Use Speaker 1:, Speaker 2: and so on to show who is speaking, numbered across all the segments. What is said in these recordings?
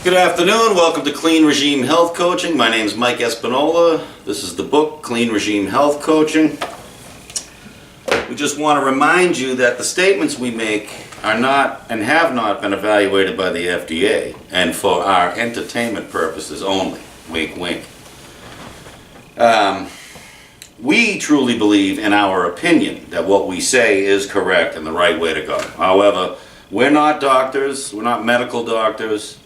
Speaker 1: Good afternoon, welcome to Clean Regime Health Coaching. My name is Mike Espinola. This is the book, Clean Regime Health Coaching. We just want to remind you that the statements we make are not and have not been evaluated by the FDA and for our entertainment purposes only. Wink, wink. We truly believe, in our opinion, that what we say is correct and the right way to go. However, we're not doctors, we're not medical doctors.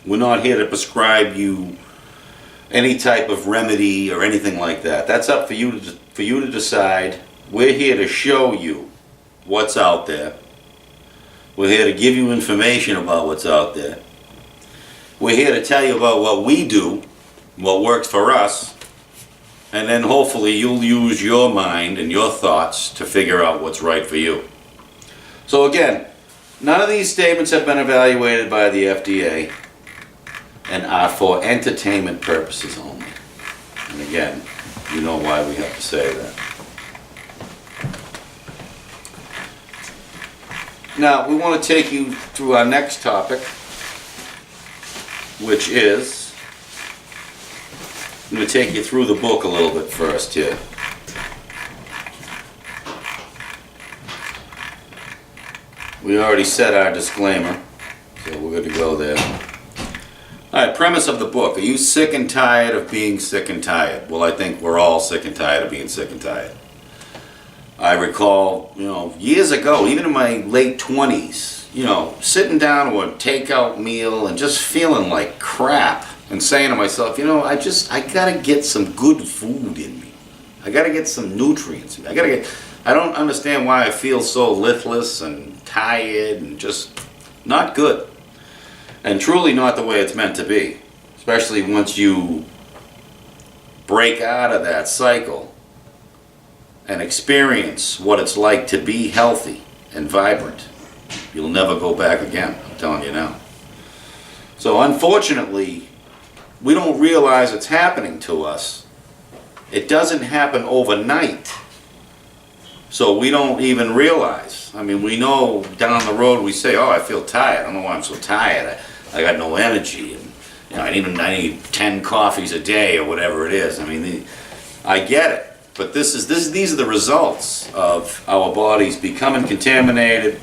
Speaker 1: We're not here to prescribe you any type of remedy or anything like that. That's up for you to decide. We're here to show you what's out there. We're here to give you information about what's out there. We're here to tell you about what we do, what works for us, and then hopefully you'll use your mind and your thoughts to figure out what's right for you. So again, none of these statements have been evaluated by the FDA and are for entertainment purposes only. And again, you know why we have to say that. Now, we want to take you through our next topic, which is, I'm going to take you through the book a little bit first here. We already said our disclaimer, so we're good to go there. Alright, premise of the book. Are you sick and tired of being sick and tired? Well, I think we're all sick and tired of being sick and tired. I recall, years ago, even in my late 20s, sitting down to a takeout meal and just feeling like crap and saying to myself, I gotta get some good food in me. I gotta get some nutrients in me. I don't understand why I feel so listless and tired and just not good. And truly not the way it's meant to be, especially once you break out of that cycle and experience what it's like to be healthy and vibrant. You'll never go back again, I'm telling you now. So unfortunately, we don't realize it's happening to us. It doesn't happen overnight, so we don't even realize. I mean, we know down the road we say, oh, I feel tired. I don't know why I'm so tired. I got no energy, and I need 10 coffees a day or whatever it is. I mean, I get it, but these are the results of our bodies becoming contaminated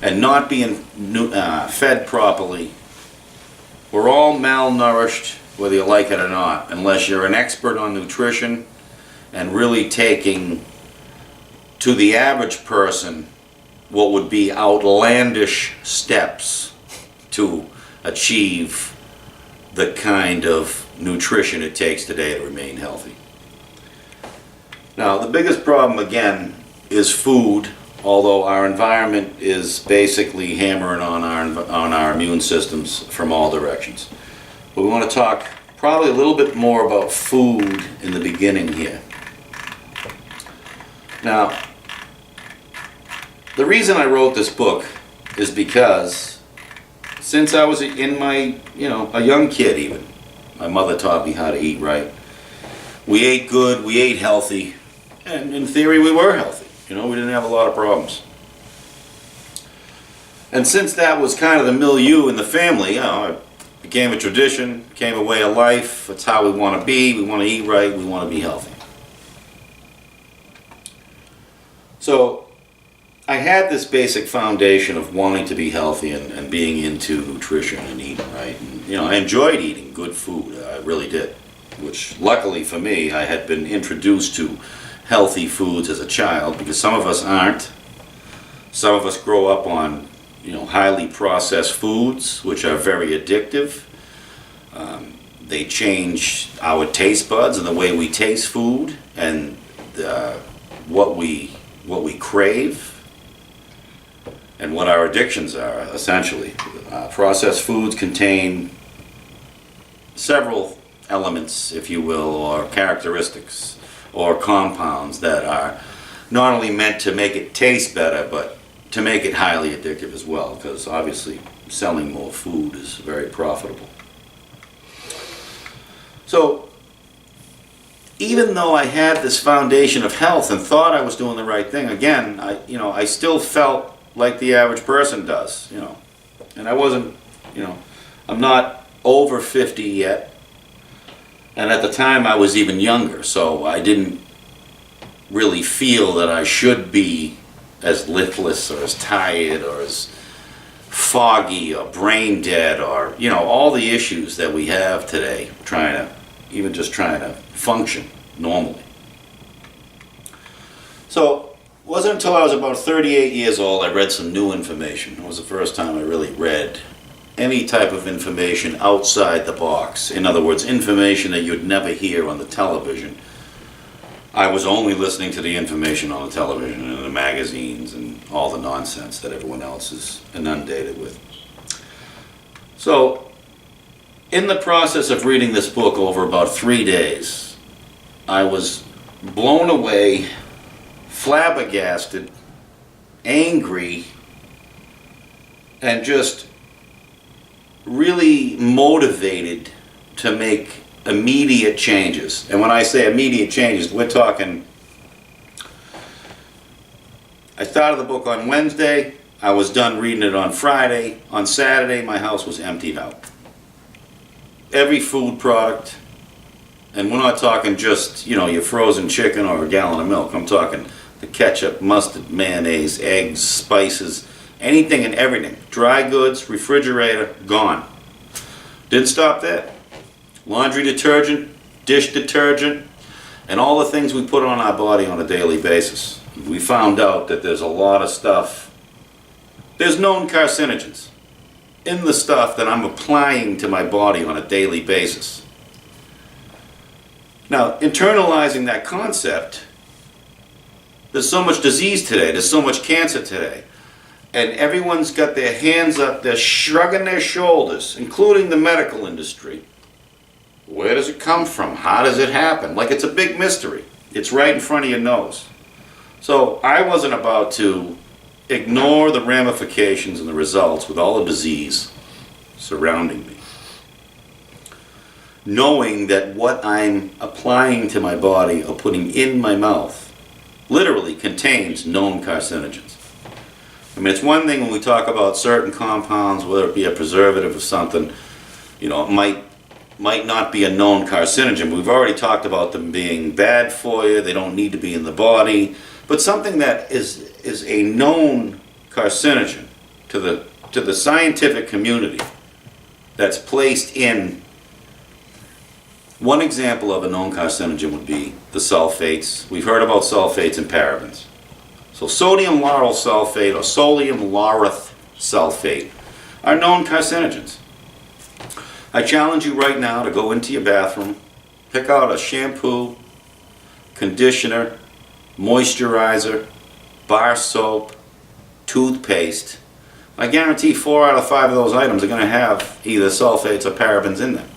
Speaker 1: and not being fed properly. We're all malnourished, whether you like it or not, unless you're an expert on nutrition and really taking to the average person what would be outlandish steps to achieve the kind of nutrition it takes today to remain healthy. Now, the biggest problem, again, is food, although our environment is basically hammering on our immune systems from all directions. But we want to talk probably a little bit more about food in the beginning here. Now, the reason I wrote this book is because since I was in my, a young kid even, my mother taught me how to eat right. We ate good, we ate healthy, and in theory we were healthy. We didn't have a lot of problems. And since that was kind of the milieu in the family, it became a tradition, became a way of life. It's how we want to be. We want to eat right, we want to be healthy. So I had this basic foundation of wanting to be healthy and being into nutrition and eating right. And, I enjoyed eating good food. I really did. Which, luckily for me, I had been introduced to healthy foods as a child, because some of us aren't. Some of us grow up on, highly processed foods, which are very addictive. They change our taste buds and the way we taste food and what we crave. And what our addictions are, essentially. Processed foods contain several elements, if you will, or characteristics, or compounds that are not only meant to make it taste better, but to make it highly addictive as well, because obviously selling more food is very profitable. So, even though I had this foundation of health and thought I was doing the right thing, again, I still felt like the average person does, And I wasn't I'm not over 50 yet. And at the time I was even younger, so I didn't really feel that I should be as listless or as tired or as foggy or brain dead or, all the issues that we have today, trying to function normally. So it wasn't until I was about 38 years old I read some new information. It was the first time I really read any type of information outside the box. In other words, information that you'd never hear on the television. I was only listening to the information on the television and the magazines and all the nonsense that everyone else is inundated with. So, in the process of reading this book over about 3 days, I was blown away, flabbergasted, angry, and just really motivated to make immediate changes. And when I say immediate changes, we're talking, I started the book on Wednesday, I was done reading it on Friday. On Saturday, my house was emptied out. Every food product, and we're not talking just, your frozen chicken or a gallon of milk. I'm talking the ketchup, mustard, mayonnaise, eggs, spices, anything and everything. Dry goods, refrigerator, gone. Didn't stop there. Laundry detergent, dish detergent, and all the things we put on our body on a daily basis. We found out that there's a lot of stuff, there's known carcinogens in the stuff that I'm applying to my body on a daily basis. Now, internalizing that concept, there's so much disease today, there's so much cancer today, and everyone's got their hands up, they're shrugging their shoulders, including the medical industry. Where does it come from? How does it happen? Like it's a big mystery. It's right in front of your nose. So I wasn't about to ignore the ramifications and the results with all the disease surrounding me. Knowing that what I'm applying to my body or putting in my mouth literally contains known carcinogens. I mean, it's one thing when we talk about certain compounds, whether it be a preservative or something, it might not be a known carcinogen. We've already talked about them being bad for you, they don't need to be in the body, but something that is a known carcinogen to the scientific community that's placed in. One example of a known carcinogen would be the sulfates. We've heard about sulfates and parabens. So sodium lauryl sulfate or sodium laureth sulfate are known carcinogens. I challenge you right now to go into your bathroom, pick out a shampoo, conditioner, moisturizer, bar soap, toothpaste. I guarantee 4 out of 5 of those items are going to have either sulfates or parabens in them.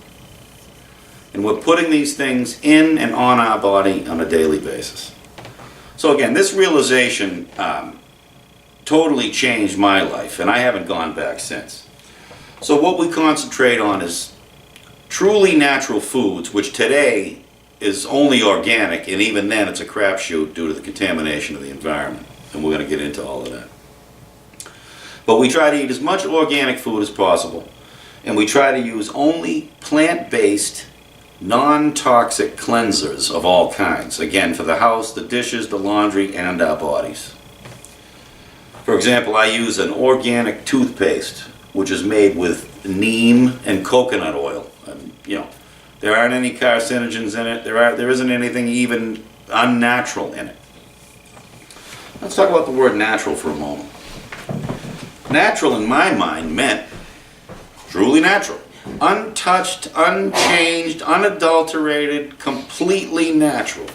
Speaker 1: And we're putting these things in and on our body on a daily basis. So again, this realization totally changed my life, and I haven't gone back since. So what we concentrate on is truly natural foods, which today is only organic, and even then it's a crapshoot due to the contamination of the environment. And we're going to get into all of that. But we try to eat as much organic food as possible, and we try to use only plant-based, non-toxic cleansers of all kinds. Again, for the house, the dishes, the laundry, and our bodies. For example, I use an organic toothpaste, which is made with neem and coconut oil. There aren't any carcinogens in it. There isn't anything even unnatural in it. Let's talk about the word natural for a moment. Natural, in my mind, meant truly natural. Untouched, unchanged, unadulterated, completely natural.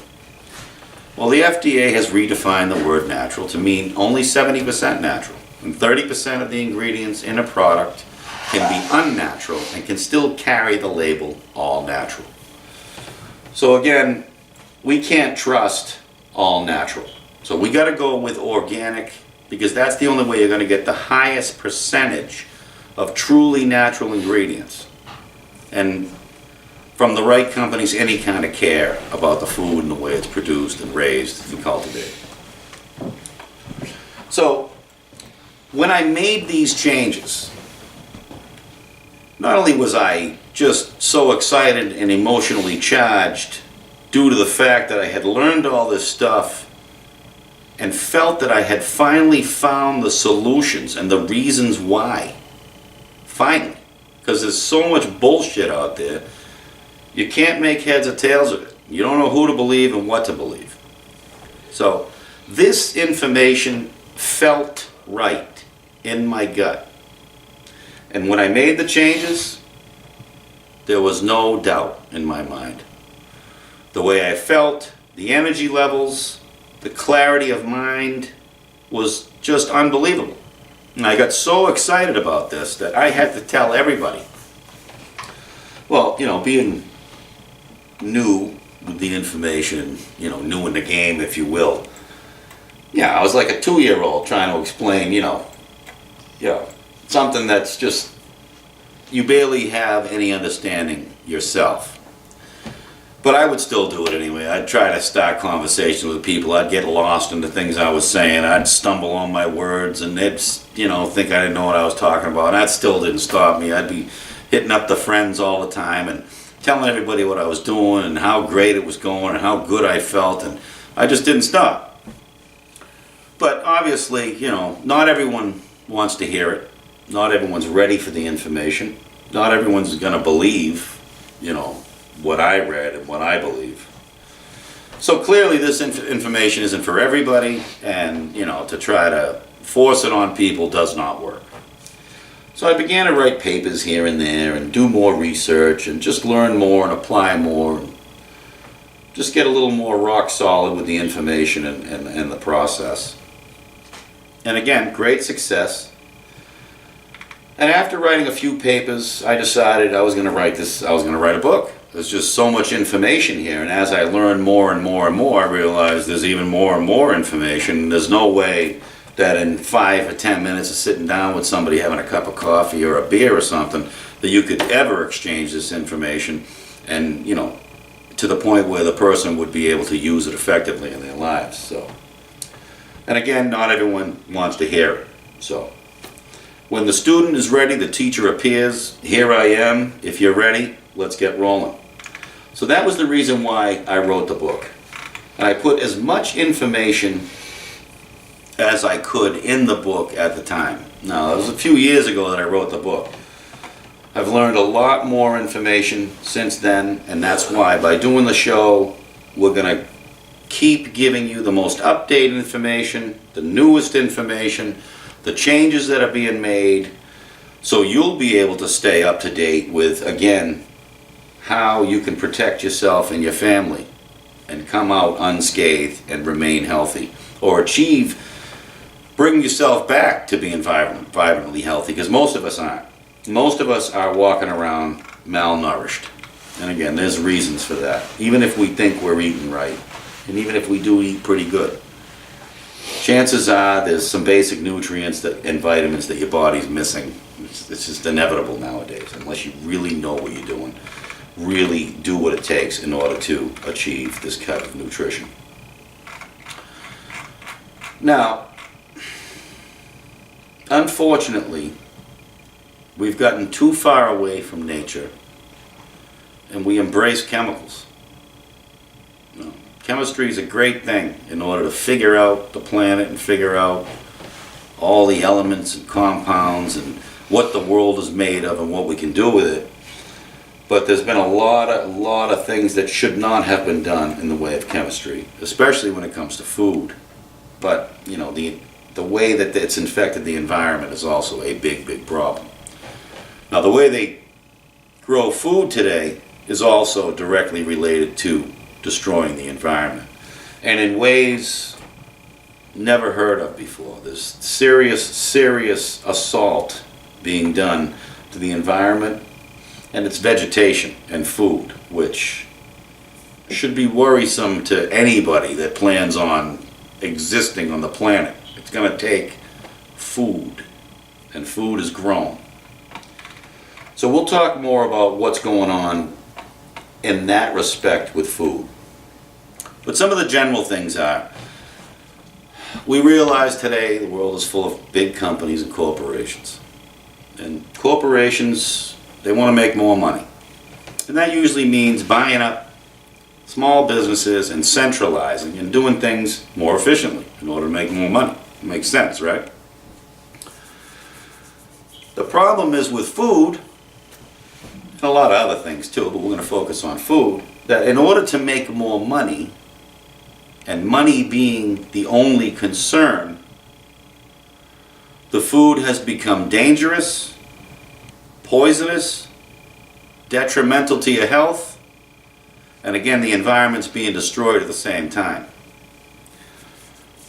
Speaker 1: Well, the FDA has redefined the word natural to mean only 70% natural. And 30% of the ingredients in a product can be unnatural and can still carry the label all natural. So again, we can't trust all natural. So we got to go with organic, because that's the only way you're going to get the highest percentage of truly natural ingredients. And from the right companies, any kind of care about the food and the way it's produced and raised and cultivated. So when I made these changes, not only was I just so excited and emotionally charged due to the fact that I had learned all this stuff and felt that I had finally found the solutions and the reasons why. Finally. Because there's so much bullshit out there, you can't make heads or tails of it. You don't know who to believe and what to believe. So this information felt right in my gut. And when I made the changes, there was no doubt in my mind. The way I felt, the energy levels, the clarity of mind was just unbelievable. And I got so excited about this that I had to tell everybody. Well, you know, being new with the information, you know, new in the game, if you will. Yeah, I was like a 2-year-old trying to explain, something that's just, you barely have any understanding yourself. But I would still do it anyway. I'd try to start conversations with people. I'd get lost in the things I was saying. I'd stumble on my words and they'd, think I didn't know what I was talking about. And that still didn't stop me. I'd be hitting up the friends all the time and telling everybody what I was doing and how great it was going and how good I felt. And I just didn't stop. But obviously, not everyone wants to hear it. Not everyone's ready for the information. Not everyone's going to believe, what I read and what I believe. So clearly this information isn't for everybody, and to try to force it on people does not work. So I began to write papers here and there and do more research and just learn more and apply more, and just get a little more rock solid with the information and the process. And again, great success. And after writing a few papers, I decided I was going to write a book. There's just so much information here, and as I learned more and more and more, I realized there's even more and more information. There's no way that in 5 or 10 minutes of sitting down with somebody having a cup of coffee or a beer or something, that you could ever exchange this information and, to the point where the person would be able to use it effectively in their lives. So, and again, not everyone wants to hear it. So, when the student is ready, the teacher appears. Here I am. If you're ready, let's get rolling. So that was the reason why I wrote the book. And I put as much information as I could in the book at the time. Now, it was a few years ago that I wrote the book. I've learned a lot more information since then, and that's why by doing the show, we're going to keep giving you the most updated information, the newest information, the changes that are being made, so you'll be able to stay up to date with, again, how you can protect yourself and your family and come out unscathed and remain healthy, or bring yourself back to being vibrantly healthy, because most of us aren't. Most of us are walking around malnourished. And again, there's reasons for that. Even if we think we're eating right, and even if we do eat pretty good, chances are there's some basic nutrients and vitamins that your body's missing. It's just inevitable nowadays, unless you really know what you're doing. Really do what it takes in order to achieve this kind of nutrition. Now, unfortunately, we've gotten too far away from nature and we embrace chemicals. Chemistry is a great thing in order to figure out the planet and figure out all the elements and compounds and what the world is made of and what we can do with it. But there's been a lot of things that should not have been done in the way of chemistry, especially when it comes to food. But, the way that it's infected the environment is also a big problem. Now, the way they grow food today is also directly related to destroying the environment, and in ways never heard of before. There's serious assault being done to the environment and its vegetation and food, which should be worrisome to anybody that plans on existing on the planet. It's going to take food, and food is grown. So we'll talk more about what's going on in that respect with food. But some of the general things are, we realize today the world is full of big companies and corporations. And corporations They want to make more money. And that usually means buying up small businesses and centralizing and doing things more efficiently in order to make more money. It makes sense, right? The problem is with food, and a lot of other things too, but we're going to focus on food, that in order to make more money, and money being the only concern, the food has become dangerous, poisonous, detrimental to your health, and again, the environment's being destroyed at the same time.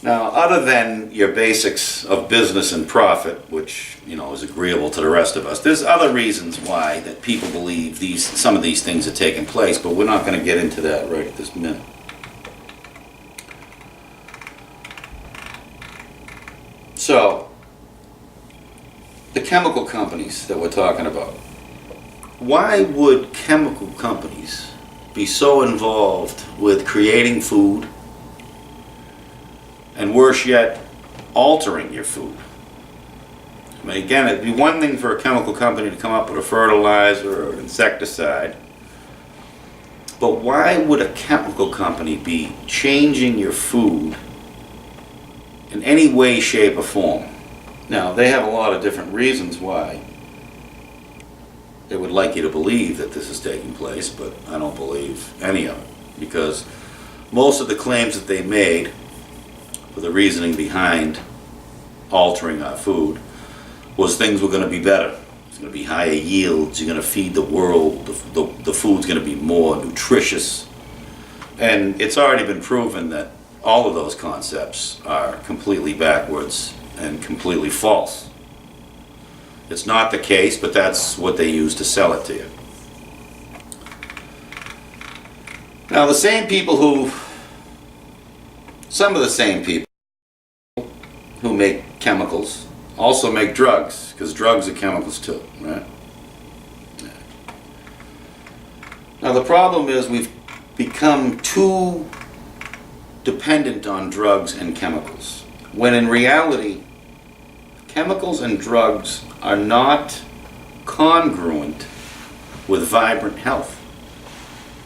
Speaker 1: Now, other than your basics of business and profit, which, is agreeable to the rest of us, there's other reasons why that people believe some of these things are taking place, but we're not going to get into that right at this minute. So, the chemical companies that we're talking about. Why would chemical companies be so involved with creating food, and worse yet, altering your food? I mean, again, it'd be one thing for a chemical company to come up with a fertilizer or an insecticide, but why would a chemical company be changing your food in any way, shape, or form? Now, they have a lot of different reasons why they would like you to believe that this is taking place, but I don't believe any of it, because most of the claims that they made for the reasoning behind altering our food was things were going to be better. It's going to be higher yields, you're going to feed the world, the food's going to be more nutritious. And it's already been proven that all of those concepts are completely backwards and completely false. It's not the case, but that's what they use to sell it to you. Now, some of the same people who make chemicals also make drugs, because drugs are chemicals too, right? Yeah. Now, the problem is we've become too dependent on drugs and chemicals, when in reality, chemicals and drugs are not congruent with vibrant health.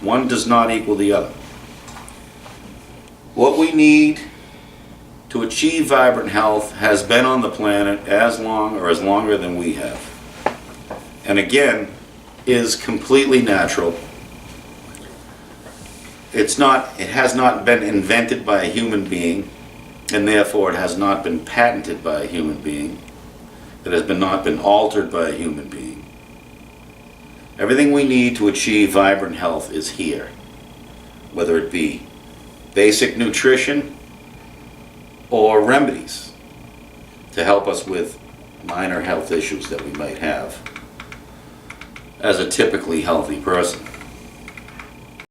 Speaker 1: One does not equal the other. What we need to achieve vibrant health has been on the planet as long or as longer than we have. And again, is completely natural. It has not been invented by a human being, and therefore it has not been patented by a human being. It has not been altered by a human being. Everything we need to achieve vibrant health is here, whether it be basic nutrition or remedies to help us with minor health issues that we might have as a typically healthy person.